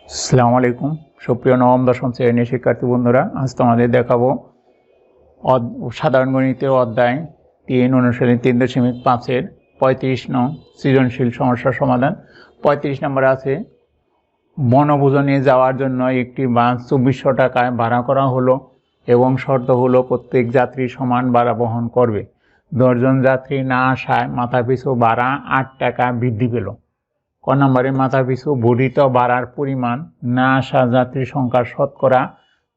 আসসালামু আলাইকুম সুপ্রিয় নবম দশম শ্রেণীর শিক্ষার্থী বন্ধুরা, আজ তোমাদের দেখাবো সাধারণ গণিতের অধ্যায় 3 অনুশীলনী 3.5-এর 35 নং সৃজনশীল সমস্যার সমাধান। 35 নম্বরে আছে বনভোজনে যাওয়ার জন্য একটি বাস 2400 টাকায় ভাড়া করা হলো এবং শর্ত হলো প্রত্যেক যাত্রী সমান ভাড়া বহন করবে। 10 জন যাত্রী না আসায় মাথাপিছু ভাড়া 8 টাকা বৃদ্ধি পেল। ক নম্বরে মাথাপিছু বর্ধিত ভাড়ার পরিমাণ না আসা যাত্রী সংখ্যার শতকরা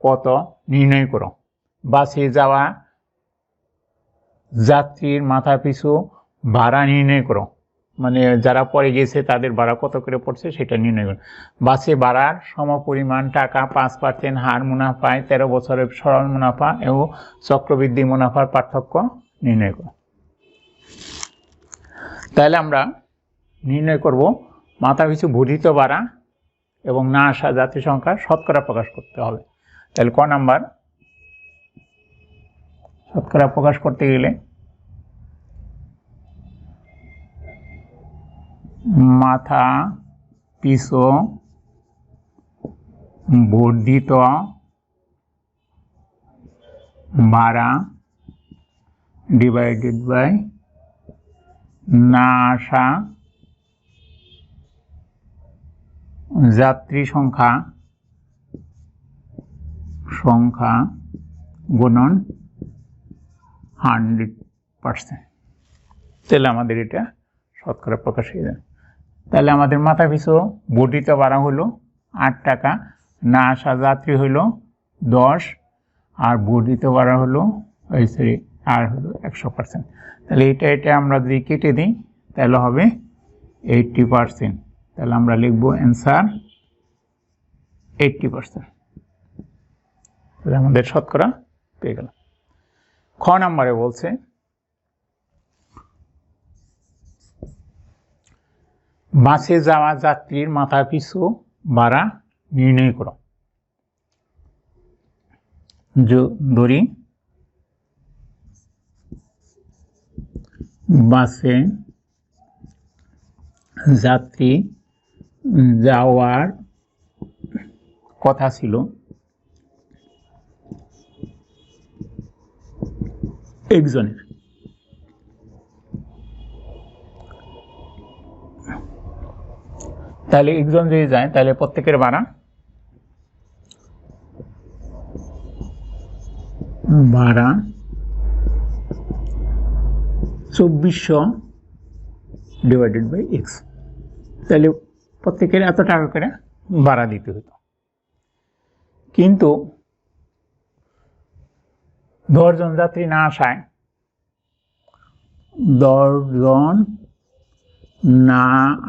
কত নির্ণয় করো। বাসে যাওয়া যাত্রীর মাথাপিছু ভাড়া নির্ণয় করো, মানে যারা পরে গেছে তাদের ভাড়া কত করে পড়ছে সেটা নির্ণয় করো। বাসে ভাড়ার সমপরিমাণ টাকা 5% হার মুনাফায় 13 বছরের সরল মুনাফা এবং চক্রবৃদ্ধি মুনাফার পার্থক্য নির্ণয় করো। তাহলে আমরা নির্ণয় করব মাথাপিছু বর্ধিত ভাড়া এবং না আসা যাত্রী সংখ্যার শতকরা প্রকাশ করতে হবে। তাহলে ক নাম্বার, শতকরা প্রকাশ করতে গেলে মাথা পিছু বর্ধিত ভাড়া ডিভাইডেড বাই না আসা যাত্রী সংখ্যা গুণন 100%। তাহলে আমাদের এটা শতকরা প্রকাশ হয়ে যায়। তাহলে আমাদের মাথা পিছু বর্ধিত ভাড়া হলো 8 টাকা, না আসা যাত্রী হলো 10 আর বর্ধিত ভাড়া হলো আর হলো 100%। তাহলে এটা আমরা যদি কেটে দিই তাহলে হবে 80%। তাহলে আমরা লিখব অ্যান্সার 80%। তাহলে আমাদের শতকরা পেয়ে গেল। খ নম্বরে বলছে বাসে যাওয়া যাত্রীর মাথা পিছু ভাড়া নির্ণয় করো। ধরি বাসে যাত্রী যাওয়ার কথা ছিল একজনের, তাহলে একজন যদি যায় তাহলে প্রত্যেকের ভাড়া 2400 ডিভাইডেড বাই x। তাহলে প্রত্যেকের এত টাকা করে ভাড়া দিতে হতো। কিন্তু 10 জন যাত্রী না আসায় 10 জন না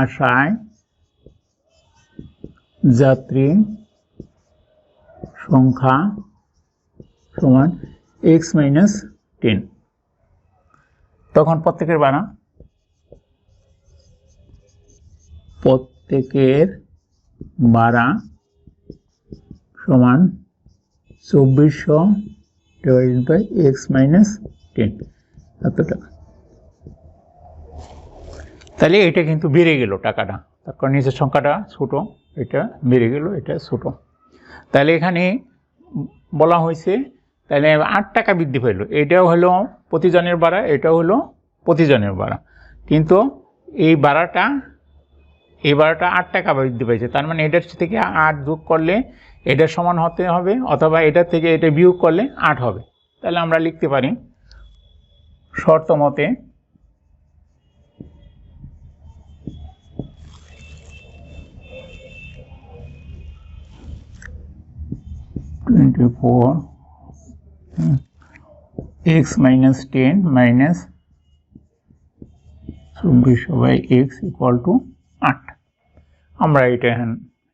আসায় যাত্রী সংখ্যা সমান x - 10। তখন প্রত্যেকের ভাড়া সমান 2400 ডিভাইডেড বাই x - 10 এত টাকা। তাহলে এটা কিন্তু বেড়ে গেল টাকাটা, তারপর নিচের সংখ্যাটা ছোট, এটা বেড়ে গেল, এটা ছোট। তাহলে এখানে বলা হয়েছে তাহলে 8 টাকা বৃদ্ধি পেল। এটাও হলো প্রতিজনের ভাড়া, এটাও হলো প্রতিজনের ভাড়া, কিন্তু এই ভাড়াটা 8 টাকা বৃদ্ধি পেয়েছে। তার মানে এটার থেকে 8 যোগ করলে এটার সমান হতে হবে, অথবা এটার থেকে এটা বিয়োগ করলে 8 হবে। তাহলে আমরা লিখতে পারি শর্ত মতে x - 10 - 2400 by x equal two 8। আমরা এটা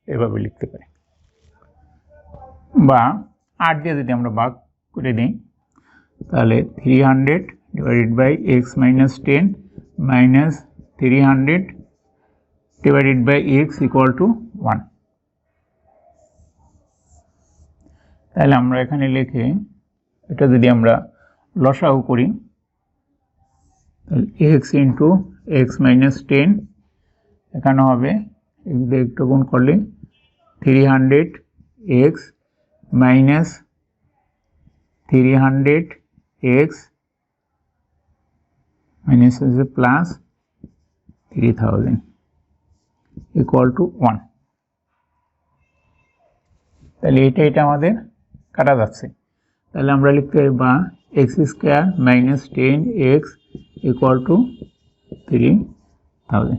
এভাবে লিখতে পারি, বা 8 দিয়ে যদি আমরা ভাগ করে দিই তাহলে 300 divided by x - 10 minus 300 divided by x equal to 1। তাহলে আমরা এখানে লিখে এটা যদি আমরা লসাগু করি তাহলে x ইন্টু x - 10 এখানে হবে একটু গুণ করলে 300x minus 300x minus plus 3000 equal to 1 তাহলে এটা আমাদের কাটা যাচ্ছে তাহলে আমরা লিখতে পারি বা x square minus 10x equal to 3000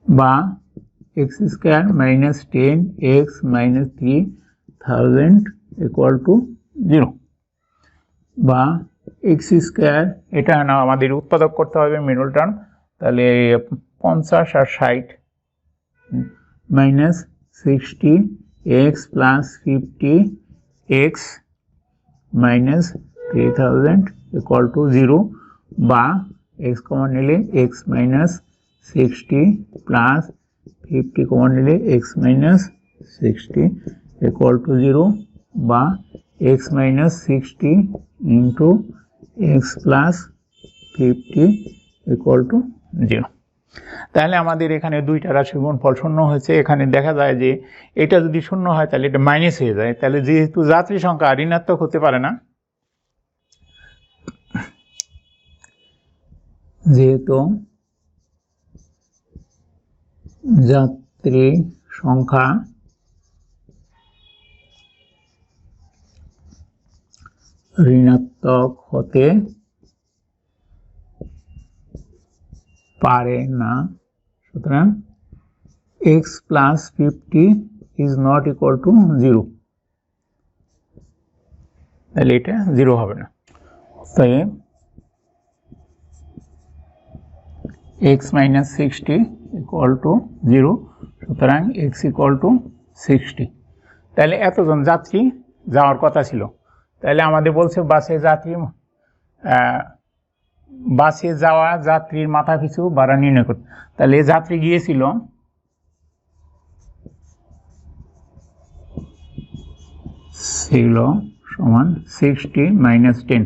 বা x square minus 10x minus 3000 equal to 0 বা x স্কয়ার এটা না আমাদের উৎপাদক করতে হবে মিডল টার্ম তাহলে 50 আর 60 minus 60x plus 50x minus 3000 equal to 0 বা x কমন নিলে x minus 60 plus 50 কমন নিলে x minus 60 equal to 0 বা x minus 60 into x plus 50 equal to 0 তাহলে আমাদের এখানে দুইটা রাশির গুণফল শূন্য হয়েছে এখানে দেখা যায় যে এটা যদি শূন্য হয় তাহলে এটা মাইনাস হয়ে যায় তাহলে যেহেতু যাত্রী সংখ্যা ঋণাত্মক হতে পারে না যেহেতু যাত্রী সংখ্যা ঋণাত্মক হতে পারে না সুতরাং x plus 50 is not equal to 0 তাহলে এটা 0 হবে না তাই x minus 60 equal to 0 সুতরাং x equal to 60 তাহলে এতজন যাত্রী যাওয়ার কথা ছিল তাহলে আমাদের বলছে বাসে যাওয়া যাত্রীর মাথা পিছু ভাড়া নির্ণয় করতে তাহলে যাত্রী গিয়েছিল সমান 60 minus 10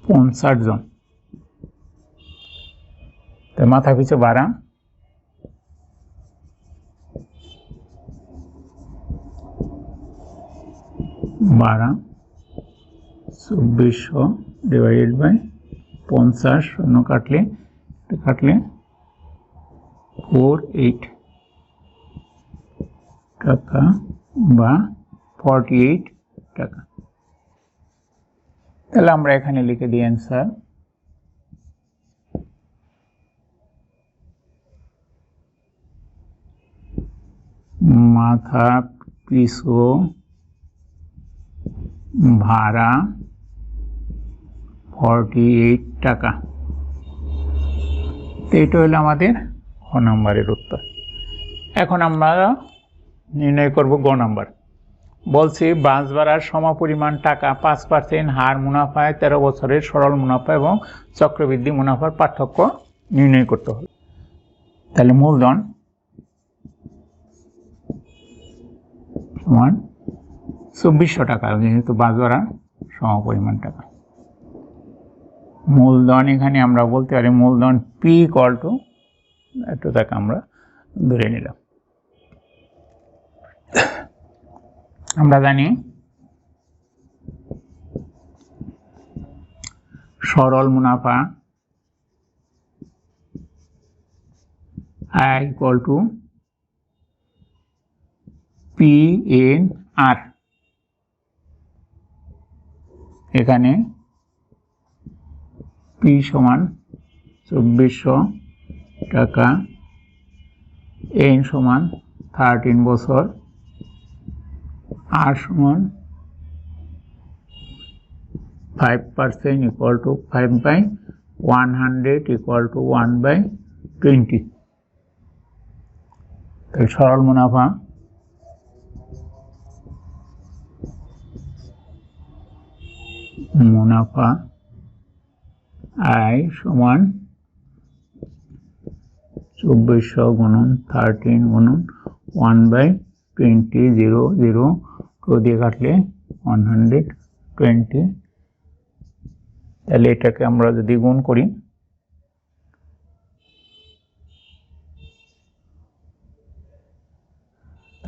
50 জন তো মাথা পিছু ভাড়া 2400 divided by 50 শূন্য কাটলে 48 টাকা বা 48 টাকা তাহলে আমরা এখানে লিখে দিই অ্যান্সার মাথা পিছু ভাড়া 48 টাকা তো এটা হলো আমাদের খ নম্বরের উত্তর এখন আমরা নির্ণয় করব গ নম্বর বলছি বাস ভাড়ার সমপরিমাণ টাকা 5% হার মুনাফায় 13 বছরের সরল মুনাফা এবং চক্রবৃদ্ধি মুনাফার পার্থক্য নির্ণয় করতে হবে তাহলে মূলধন সমান 2400 টাকা যেহেতু বাস ভাড়া সমপরিমাণ টাকা মূলধন এখানে আমরা বলতে পারি মূলধন P ইকুয়াল টু এত টাকা আমরা ধরে নিলাম আমরা জানি সরল মুনাফা I ইকুয়াল টু PNR এখানে P সমান 2400 টাকা N সমান 13 বছর R সমান 5% equal to 5 by 100 equal to 1 by 20 तो সরল মুনাফা I সমান 2400 গুণন 13 গুণন 1 by 20 0 0 को দিয়ে কাটলে 120 তাহলে এটাকে আমরা যদি গুণ করি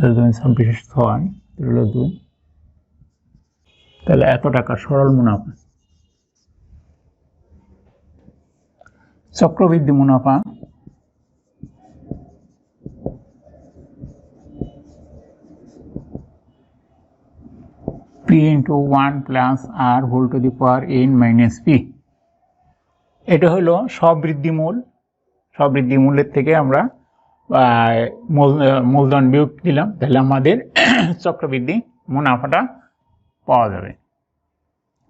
6 হলো 2, তাহলে এত টাকা সরল মুনাফা। চক্রবৃদ্ধি মুনাফা P into 1 plus R whole to the power n minus P। এটা হলো সবৃদ্ধি মূল। সবৃদ্ধি মূলের থেকে আমরা মূলধন বিয়োগ দিলাম, তাহলে আমাদের চক্রবৃদ্ধি মুনাফাটা পাওয়া যাবে।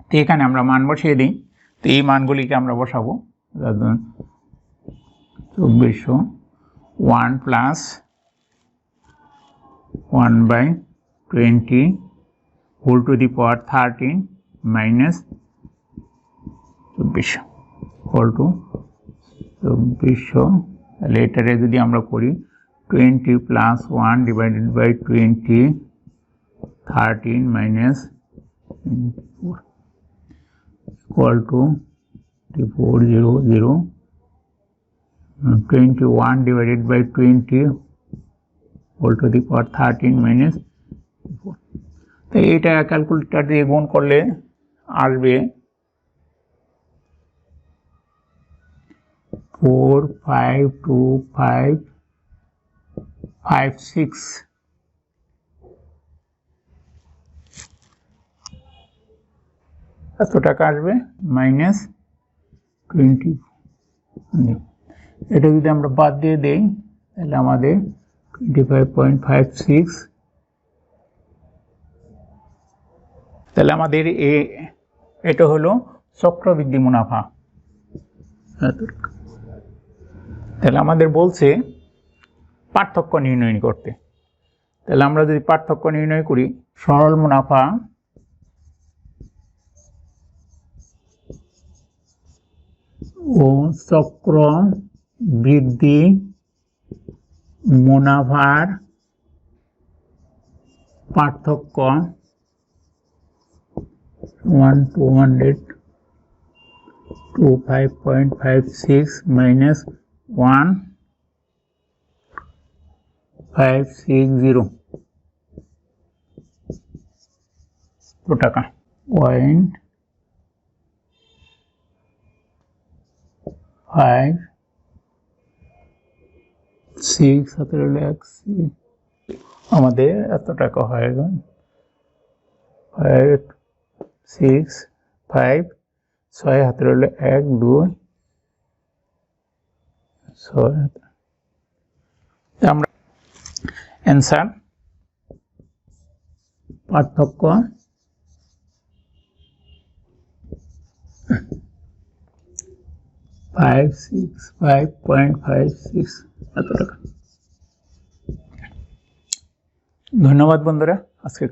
তো এখানে আমরা মান বসিয়ে দিই। তো এই মানগুলিকে আমরা বসাবো 2400 1 plus 1/20 whole to the power 13 minus 2400 whole to 2400। তাহলে এটারে যদি আমরা করি 20 plus 1 divided by 20 13 minus 4 equal to 400 21 divided by 20 whole to the power 13 minus 4। তো এইটা ক্যালকুলেটর দিয়ে গুণ করলে আসবে 452,556। এত টাকা আসবে মাইনাস 20। এটা যদি আমরা বাদ দিয়ে দেই তাহলে আমাদের 25.56। তাহলে আমাদের এটা হলো চক্রবৃদ্ধি মুনাফা। তাহলে আমাদের বলছে পার্থক্য নির্ণয় করতে। তাহলে আমরা যদি পার্থক্য নির্ণয় করি, সরল মুনাফা ও চক্রবৃদ্ধি মুনাফার পার্থক্য 25.56 minus 1560 তো টাকা 0.56 আমাদের এত টাকা হয়ে গেল 565 6 হাতের হলে 1 2 6। আমরা অ্যান্সার পার্থক্য 565.56 এত টাকা। ধন্যবাদ বন্ধুরা, আজকে